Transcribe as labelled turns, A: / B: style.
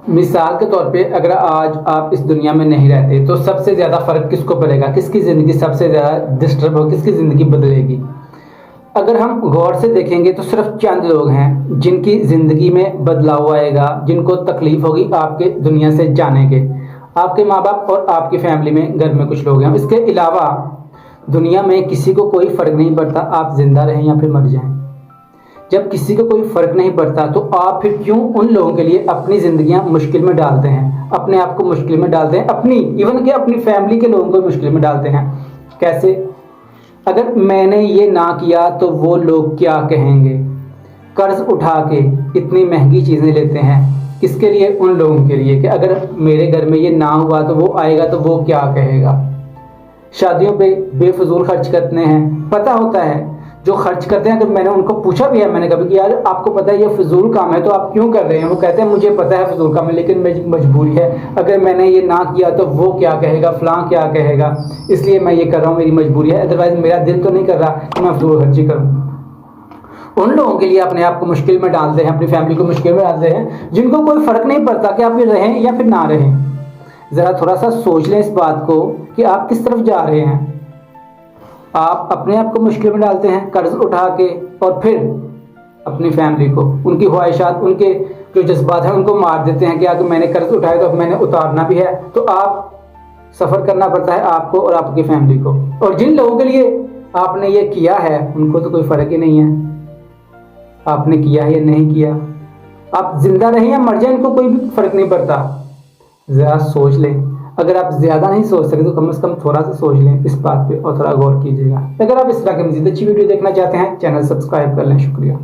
A: मिसाल के तौर पे अगर आज आप इस दुनिया में नहीं रहते तो सबसे ज़्यादा फ़र्क किसको पड़ेगा, किसकी ज़िंदगी सबसे ज़्यादा डिस्टर्ब हो, किसकी ज़िंदगी बदलेगी। अगर हम गौर से देखेंगे तो सिर्फ चंद लोग हैं जिनकी ज़िंदगी में बदलाव आएगा, जिनको तकलीफ़ होगी आपके दुनिया से जाने के। आपके माँ बाप और आपकी फैमिली में घर में कुछ लोग हैं। इसके अलावा दुनिया में किसी को कोई फ़र्क नहीं पड़ता आप ज़िंदा रहें या फिर मर जाएं। जब किसी को कोई फ़र्क नहीं पड़ता तो आप फिर क्यों उन लोगों के लिए अपनी ज़िंदगियां मुश्किल में डालते हैं, अपने आप को मुश्किल में डालते हैं, अपनी इवन के अपनी फैमिली के लोगों को मुश्किल में डालते हैं। कैसे? अगर मैंने ये ना किया तो वो लोग क्या कहेंगे। कर्ज उठा के इतनी महंगी चीज़ें लेते हैं, किसके लिए? उन लोगों के लिए कि अगर मेरे घर में ये ना हुआ तो वो आएगा तो वो क्या कहेगा। शादियों पे बेफजूल खर्च करते हैं, पता होता है जो खर्च करते हैं। अगर मैंने उनको पूछा भी है, मैंने कभी कि यार आपको पता है ये फजूल काम है तो आप क्यों कर रहे हैं, वो कहते हैं मुझे पता है फजूल काम है लेकिन मेरी मजबूरी है, अगर मैंने ये ना किया तो वो क्या कहेगा, फलां क्या कहेगा, इसलिए मैं ये कर रहा हूँ, मेरी मजबूरी है, अदरवाइज मेरा दिल तो नहीं कर रहा कि मैं फजूल खर्ची करूँ। उन लोगों के लिए अपने आप को मुश्किल में डालते हैं, अपनी फैमिली को मुश्किल में डालते हैं, जिनको कोई फ़र्क नहीं पड़ता कि आप ये रहें या फिर ना रहें। ज़रा थोड़ा सा सोच लें इस बात को कि आप किस तरफ जा रहे हैं। आप अपने आप को मुश्किल में डालते हैं कर्ज उठा के, और फिर अपनी फैमिली को, उनकी ख्वाहिशात, उनके जो जज्बात हैं उनको मार देते हैं कि अगर मैंने कर्ज उठाया तो अब मैंने उतारना भी है, तो आप सफ़र करना पड़ता है आपको और आपकी फैमिली को। और जिन लोगों के लिए आपने ये किया है उनको तो कोई फ़र्क ही नहीं है आपने किया है या नहीं किया। आप जिंदा रहें या मर जाएं इनको कोई भी फ़र्क नहीं पड़ता। ज़रा सोच लें। अगर आप ज़्यादा नहीं सोच सकते तो कम से कम थोड़ा सा सोच लें इस बात पे और थोड़ा गौर कीजिएगा। अगर आप इस तरह की मज़ीद अच्छी वीडियो देखना चाहते हैं चैनल सब्सक्राइब कर लें। शुक्रिया।